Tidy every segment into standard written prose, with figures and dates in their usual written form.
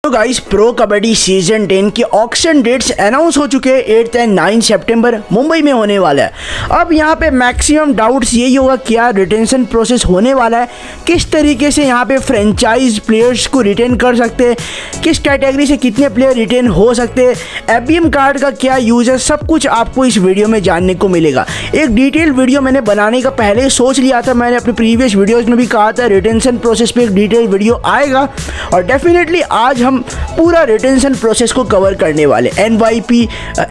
तो guys pro kabaddi season 10 के auction dates announce हो चुके हैं। 8 एंड 9 सितंबर मुंबई में होने वाला है। अब यहाँ पे मैक्सिमम डाउट्स यही होगा क्या रिटेंशन प्रोसेस होने वाला है, किस तरीके से यहाँ पे फ्रेंचाइज प्लेयर्स को रिटेन कर सकते हैं, किस कैटेगरी से कितने प्लेयर रिटेन हो सकते हैं, एफबीएम कार्ड का क्या यूज है, सब कुछ आपको इस वीडियो में जानने को मिलेगा। एक डिटेल वीडियो मैंने बनाने का पहले सोच लिया था, मैंने अपने प्रीवियस वीडियोज़ में भी कहा था रिटेंशन प्रोसेस पे एक डिटेल वीडियो आएगा और डेफिनेटली आज हम पूरा रिटेंशन प्रोसेस को कवर करने वाले, एनवाईपी,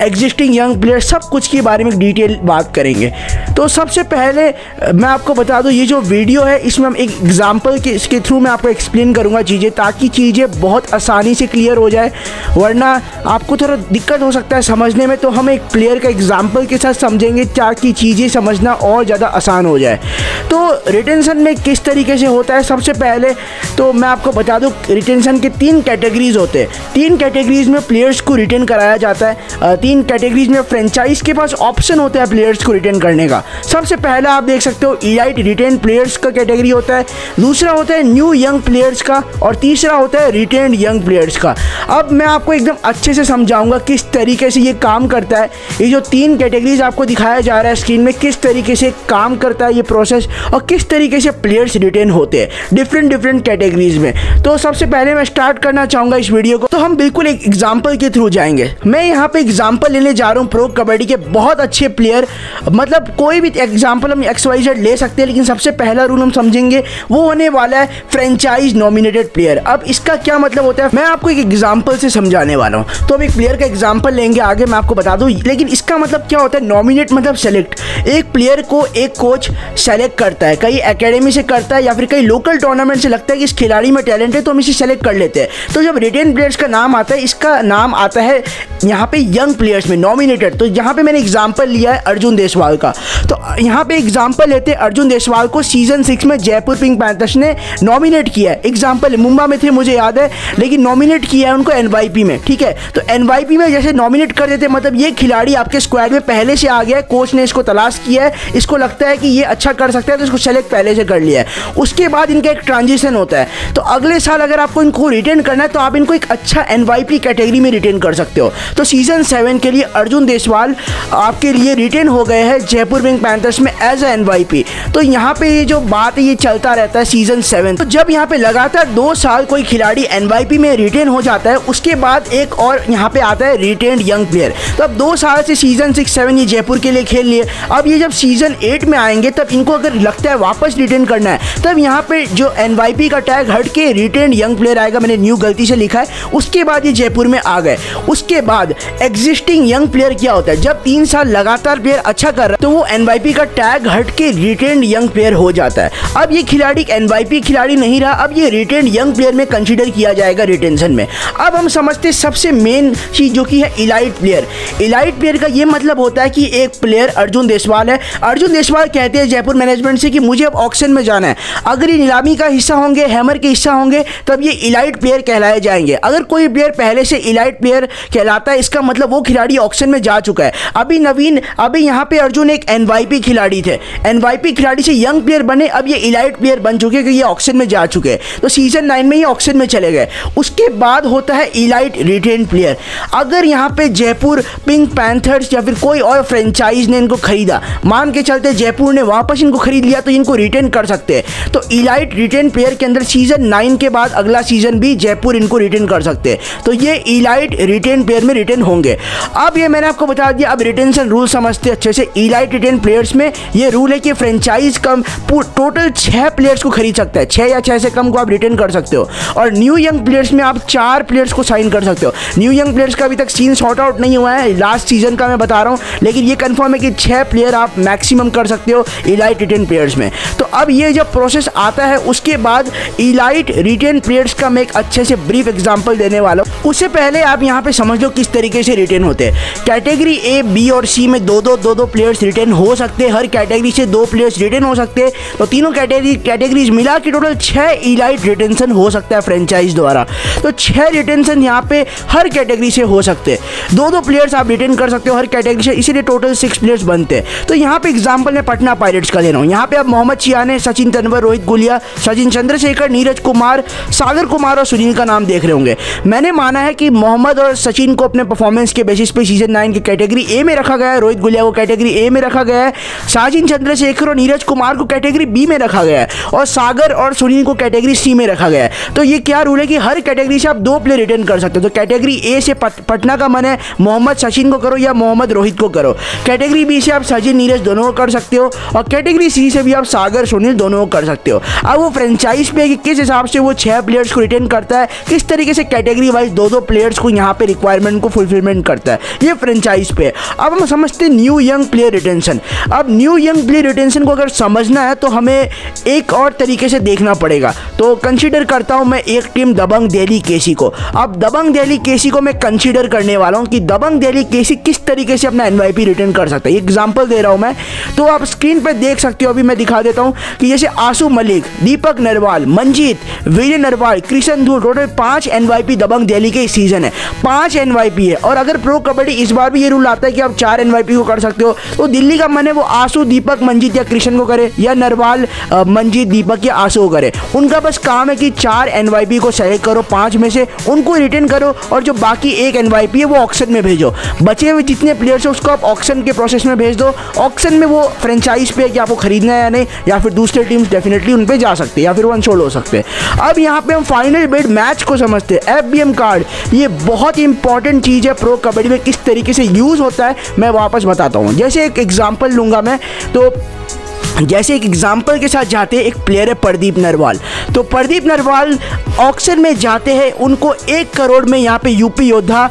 एग्जिस्टिंग यंग प्लेयर, सब कुछ के बारे में डिटेल बात करेंगे। तो सबसे पहले मैं आपको बता दूं, ये जो वीडियो है इसमें हम एक एग्जांपल के इसके थ्रू मैं आपको एक्सप्लेन करूंगा चीज़ें, ताकि चीज़ें बहुत आसानी से क्लियर हो जाए, वरना आपको थोड़ा दिक्कत हो सकता है समझने में। तो हम एक प्लेयर का एग्जाम्पल के साथ समझेंगे ताकि चीज़ें समझना और ज़्यादा आसान हो जाए। तो रिटेंशन में किस तरीके से होता है, सबसे पहले तो मैं आपको बता दूं रिटेंशन के 3 कैटेगरीज होते हैं। 3 कैटेगरीज में प्लेयर्स को रिटेन कराया जाता है। 3 कैटेगरीज में फ्रेंचाइज के पास ऑप्शन होता है प्लेयर्स को रिटेन करने का। सबसे पहला आप देख सकते हो इलाइट रिटेन प्लेयर्स का कैटेगरी होता है, दूसरा होता है न्यू यंग प्लेयर्स का और तीसरा होता है रिटेन्ड यंग प्लेयर्स का। अब मैं आपको एकदम अच्छे से समझाऊंगा किस तरीके से ये काम करता है। ये जो 3 कैटेगरीज आपको दिखाया जा रहा है स्क्रीन में, किस तरीके से काम करता है ये प्रोसेस और किस तरीके से प्लेयर्स रिटेन होते हैं डिफरेंट कैटेगरीज में। तो सबसे पहले मैं स्टार्ट करना चाहूँगा इस वीडियो को, तो हम बिल्कुल एक एग्जाम्पल के थ्रू जाएंगे। मैं यहाँ पे एग्जाम्पल लेने जा रहा हूँ प्रो कबड्डी के बहुत अच्छे प्लेयर, मतलब कोई भी एग्जाम्पल हम XYZ ले सकते हैं, लेकिन सबसे पहला रूल हम समझेंगे वो होने वाला है फ्रेंचाइज नॉमिनेटेड प्लेयर। अब इसका क्या मतलब होता है मैं आपको एक एग्जाम्पल से समझाने वाला हूँ। तो अब एक प्लेयर का एग्जाम्पल लेंगे, आगे मैं आपको बता दूँ, लेकिन इसका मतलब क्या होता है। नॉमिनेट मतलब सेलेक्ट, एक प्लेयर को एक कोच सेलेक्ट करता है, कई एकेडमी से करता है या फिर कई लोकल टूर्नामेंट से लगता है कि इस खिलाड़ी में टैलेंट है तो हम इसे सेलेक्ट कर लेते हैं। तो जब रिटेन प्लेयर्स का नाम आता है, इसका नाम आता है यहाँ पे यंग प्लेयर्स में नॉमिनेटेड। तो यहाँ पे मैंने एग्जांपल लिया है अर्जुन देसवाल का। तो यहाँ पे एग्जांपल लेते हैं, अर्जुन देसवाल को सीजन 6 में जयपुर पिंक पैंथर्स ने नॉमिनेट किया है। एग्जांपल मुंबई में थे मुझे याद है, लेकिन नॉमिनेट किया है उनको एनवाईपी में, ठीक है। तो एनवाईपी में जैसे नॉमिनेट कर देते, मतलब ये खिलाड़ी आपके स्क्वाड में पहले से आ गया है, कोच ने इसको तलाश किया है, इसको लगता है कि ये अच्छा कर सकता है तो इसको सेलेक्ट पहले से कर लिया है। उसके बाद इनका एक ट्रांजिशन होता है। तो अगले साल अगर आपको इनको रिटेन करना है तो आप इनको एक अच्छा एनवाईपी कैटेगरी में रिटेन कर सकते हो। तो सीजन 7 के लिए अर्जुन देसवाल आपके लिए रिटेन हो गए हैं जयपुर पिंक पैंथर्स में एज ए एनवाईपी। तो यहाँ पे ये जो बात है ये चलता रहता है सीजन 7। तो जब यहाँ पे लगातार 2 साल कोई खिलाड़ी एनवाईपी में रिटेन हो जाता है, उसके बाद एक और यहाँ पे आता है रिटेन्ड यंग प्लेयर। तो अब 2 साल से सीजन 6, 7 ये जयपुर के लिए खेल लिए। अब ये जब सीजन 8 में आएंगे तब इनको अगर लगता है वापस रिटेन करना है, तब यहाँ पे जो एनवाईपी का टैग हट के रिटेन्ड यंग प्लेयर आएगा। मैंने न्यू गलती से लिखा है। उसके बाद ये जयपुर में आ गए। उसके बाद एग्जिस्टिंग यंग प्लेयर क्या होता है, जब 3 साल लगातार प्लेयर अच्छा कर रहा है तो वो एनवाईपी का टैग हट के रिटेन्ड यंग प्लेयर हो जाता है। अब ये खिलाड़ी एनवाईपी खिलाड़ी नहीं रहा, अब ये रिटेन्ड यंग प्लेयर में कंसीडर किया जाएगा रिटेंशन में। अब हम समझते हैं सबसे मेन चीज जो कि है इलाइट प्लेयर। इलाइट प्लेयर का ये मतलब होता है कि एक प्लेयर अर्जुन देसवाल है, अर्जुन देसवाल कहते हैं जयपुर मैनेजमेंट से कि मुझे अब ऑक्शन में जाना है। अगर ये नीलामी का हिस्सा होंगे, हैमर के हिस्सा होंगे, तब ये इलाइट प्लेयर कहलाए जाएंगे। अगर कोई प्लेयर पहले से इलाइट प्लेयर कहलाता है, इसका मतलब वो खिलाड़ी ऑक्शन में जा चुका है। अभी यहाँ पे अर्जुन एक एनवाईपी खिलाड़ी थे, एनवाईपी खिलाड़ी से यंग प्लेयर बने, अब ये इलाइट प्लेयर बन चुके कि ये ऑक्शन में जा चुके हैं। तो सीजन 9 में ये ऑक्शन में चले गए। उसके बाद होता है इलाइट रिटेन प्लेयर। अगर यहाँ पे जयपुर पिंक पैंथर्स या फिर कोई और फ्रेंचाइज ने इनको खरीदा, मान के चलते जयपुर ने वापस इनको खरीद लिया, तो इनको रिटेन कर सकते हैं। तो इलाइट रिटेन प्लेयर के अंदर सीजन 9 के बाद अगला सीजन भी जयपुर इनको रिटेन कर सकते हैं। तो ये इलाइट रिटेन प्लेयर में रिटेन होंगे। अब ये मैंने आपको बता दिया। अब रिटेंशन रूल समझते अच्छे से। इलाइट रिटेन प्लेयर्स में ये रूल है कि फ्रेंचाइज कम टोटल 6 प्लेयर्स को खरीद सकता है, 6 या 6 से कम को आप रिटेन कर सकते हो। और न्यू यंग प्लेयर्स में आप 4 प्लेयर्स को साइन कर सकते हो। न्यू यंग प्लेयर्स का अभी तक सीन सॉर्ट आउट नहीं हुआ है, लास्ट सीजन का मैं बता रहा हूँ, लेकिन ये कंफर्म है कि 6 प्लेयर आप मैक्सिमम कर सकते हो इलाइट रिटेन प्लेयर्स में। तो अब ये जब प्रोसेस आता है उसके बाद इलाइट रिटेन प्लेयर्स का मैं एक अच्छे से ब्रीफ एग्जांपल देने वाला हूँ। उससे पहले आप यहाँ पे समझ लो किस तरीके से रिटेन होते हैं। कैटेगरी A, B और C में दो प्लेयर्स रिटेन हो सकते हैं। हर कैटेगरी से 2 प्लेयर्स रिटेन हो सकते हैं। तो तीनों कैटेगरीज मिला के टोटल 6 इलाइट रिटेंशन हो सकता है फ्रेंचाइज द्वारा। तो 6 रिटेंशन यहाँ पे हर कैटेगरी से हो सकते हैं। 2 प्लेयर्स आप रिटेन कर सकते हो हर कैटेगरी से, इसीलिए टोटल 6 प्लेयर्स बनते हैं। तो यहाँ पे एग्जांपल मैं पटना पायरेट्स का ले रहा हूँ। यहाँ पे अब मोहम्मद चियाने, सचिन तेंदुलकर, रोहित गुलिया, सचिन चंद्रशेखर, नीरज कुमार, सागर कुमार और सुनील का नाम देख रहे होंगे। होंगे। मैंने माना है कि मोहम्मद और सचिन को अपने परफॉर्मेंस के बेसिस पे सीजन 9 की कैटेगरी ए में रखा गया है, रोहित गुलिया को कैटेगरी ए में रखा गया है, साजिन चंद्रशेखर और नीरज कुमार को कैटेगरी बी में रखा गया है और सागर और सुनील को कैटेगरी सी में रखा गया है। तो ये क्या रूल है कि हर कैटेगरी से आप 2 प्लेयर रिटर्न कर सकते हो। तो कैटेगरी ए से पटना का मन है मोहम्मद सचिन को करो या मोहम्मद रोहित को करो, कैटेगरी बी से आप सचिन नीरज दोनों को कर सकते हो और कैटेगरी सी से भी आप सागर सुनील दोनों को कर सकते हो। अब वो फ्रेंचाइज पे है कि किस हिसाब से वो 6 प्लेयर्स को रिटेन करता है, किस तरीके से कैटेगरी वाइज 2-2 प्लेयर्स को यहाँ पे रिक्वायरमेंट को फुलफिलमेंट करता है, ये फ्रेंचाइज पे है। अब हम समझते हैं न्यू यंग प्लेयर रिटेंशन। अब न्यू यंग प्लेयर रिटेंशन को अगर समझना है तो हमें एक और तरीके से देखना पड़ेगा। तो कंसीडर करता हूँ मैं एक टीम दबंग दिल्ली केसी को। अब दबंग दिल्ली केसी को मैं कंसीडर करने वाला हूँ कि दबंग दिल्ली केसी किस तरीके से अपना एनवाईपी रिटर्न कर सकता है। एग्जांपल दे रहा हूँ मैं, तो आप स्क्रीन पर देख सकते हो, अभी मैं दिखा देता हूँ कि जैसे आशु मलिक, दीपक नरवाल, मंजीत, वीरेंद्र नरवाल, कृष्ण धूल, टोटल 5 एनवाईपी दबंग दिल्ली के सीजन है, 5 एनवाईपी है। और अगर प्रो कबड्डी इस बार भी ये रूल आता है कि आप 4 एनवाईपी को कर सकते हो, तो दिल्ली का मन है वो आशु, दीपक, मंजीत या कृष्ण को करे या नरवाल, मंजीत, दीपक या आशु को करे। उनका बस काम है कि 4 एनवाईपी को सेलेक्ट करो, 5 में से उनको रिटर्न करो और जो बाकी 1 एनवाईपी है वो ऑक्शन में भेजो। बचे हुए जितने प्लेयर्स हैं उसको आप ऑक्शन के प्रोसेस में भेज दो। ऑक्शन में वो फ्रेंचाइज पे है कि आपको खरीदना है या नहीं, या फिर दूसरे टीम्स डेफिनेटली उन पे जा सकते हैं या फिर वन शोल्ड हो सकते हैं। अब यहाँ पे हम फाइनल बिड मैच को समझते हैं। FBM कार्ड ये बहुत ही इंपॉर्टेंट चीज़ है प्रो कबड्डी में, किस तरीके से यूज़ होता है मैं वापस बताता हूँ। जैसे एक एग्जाम्पल लूँगा मैं, तो जैसे एक एग्जाम्पल के साथ जाते हैं, एक प्लेयर है प्रदीप नरवाल। तो प्रदीप नरवाल ऑक्शन में जाते हैं, उनको 1 करोड़ में यहाँ पे यूपी योद्धा,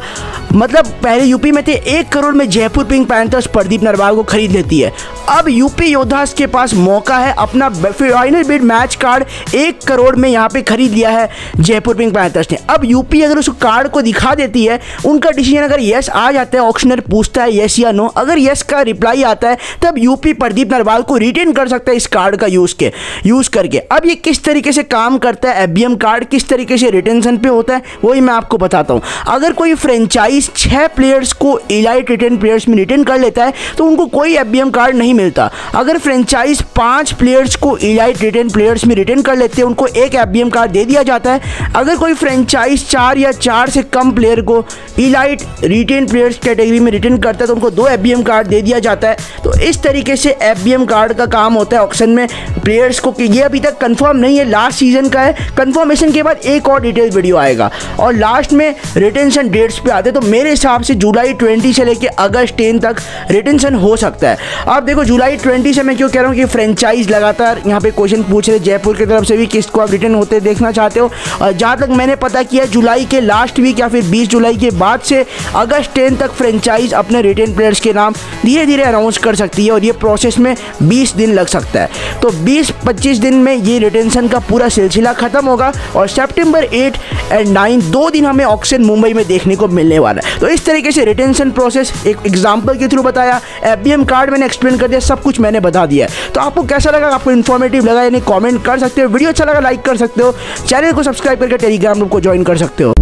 मतलब पहले यूपी में थे, 1 करोड़ में जयपुर पिंक पैंथर्स प्रदीप नरवाल को खरीद लेती है। अब यूपी योद्धास के पास मौका है अपना final bid match card 1 crore में यहाँ पे खरीद लिया है जयपुर पिंक पैंथर्स ने। अब यूपी अगर उस कार्ड को दिखा देती है, उनका डिसीजन अगर यस आ जाता है, ऑक्शनर पूछता है यस या नो, अगर यस का रिप्लाई आता है तब यूपी प्रदीप नरवाल को रिटेन कर सकता है इस कार्ड का यूज़ करके। अब ये किस तरीके से काम करता है, FBM कार्ड किस तरीके से रिटेंशन पे होता है, वही मैं आपको बताता हूँ। अगर कोई फ्रेंचाइज 6 प्लेयर्स को इलाइट रिटेन प्लेयर्स में रिटेन कर लेता है तो उनको कोई FBM कार्ड नहीं मिलता। अगर फ्रेंचाइज 5 प्लेयर्स को इलाइट रिटेन प्लेयर्स में रिटेन कर लेते हैं, उनको 1 FBM कार्ड दे दिया जाता है। अगर कोई फ्रेंचाइज 4 या 4 से कम प्लेयर को इलाइट रिटेन प्लेयर्स कैटेगरी में रिटेन करता है तो उनको 2 FBM कार्ड दे दिया जाता है। तो इस तरीके से FBM कार्ड का काम होता है ऑक्शन में प्लेयर्स को। ये अभी तक कंफर्म नहीं है, लास्ट सीजन का है, कंफर्मेशन के बाद एक और डिटेल वीडियो आएगा और लास्ट में रिटेंशन डेट्स पे आते हैं। तो मेरे हिसाब से जुलाई 20 से लेके अगस्त 10 तक रिटेंशन हो सकता है। आप देखो जुलाई 20 से मैं क्यों कह रहा हूँ कि फ्रेंचाइज लगातार यहाँ पे क्वेश्चन पूछ रहे, जयपुर की तरफ से भी किसको आप रिटर्न होते देखना चाहते हो। और जहाँ तक मैंने पता किया जुलाई के लास्ट वीक या फिर 20 जुलाई के बाद से अगस्त 10 तक फ्रेंचाइज अपने रिटेन प्लेयर्स के नाम धीरे धीरे अनाउंस कर सकती है और ये प्रोसेस में 20 दिन लग सकता है। तो 20-25 दिन में ये रिटेंशन का पूरा सिलसिला खत्म होगा और सितंबर 8 और 9 2 दिन हमें ऑक्शन मुंबई में देखने को मिलने वाला है। तो इस तरीके से रिटेंशन प्रोसेस एक एग्जांपल के थ्रू बताया, FBM कार्ड मैंने एक्सप्लेन कर दिया, सब कुछ मैंने बता दिया है। तो आपको कैसा लगा, आपको इन्फॉर्मेटिव लगा यानी कमेंट कर सकते हो, वीडियो अच्छा लगा लाइक कर सकते हो, चैनल को सब्सक्राइब करके टेलीग्राम ग्रुप को ज्वाइन कर सकते हो।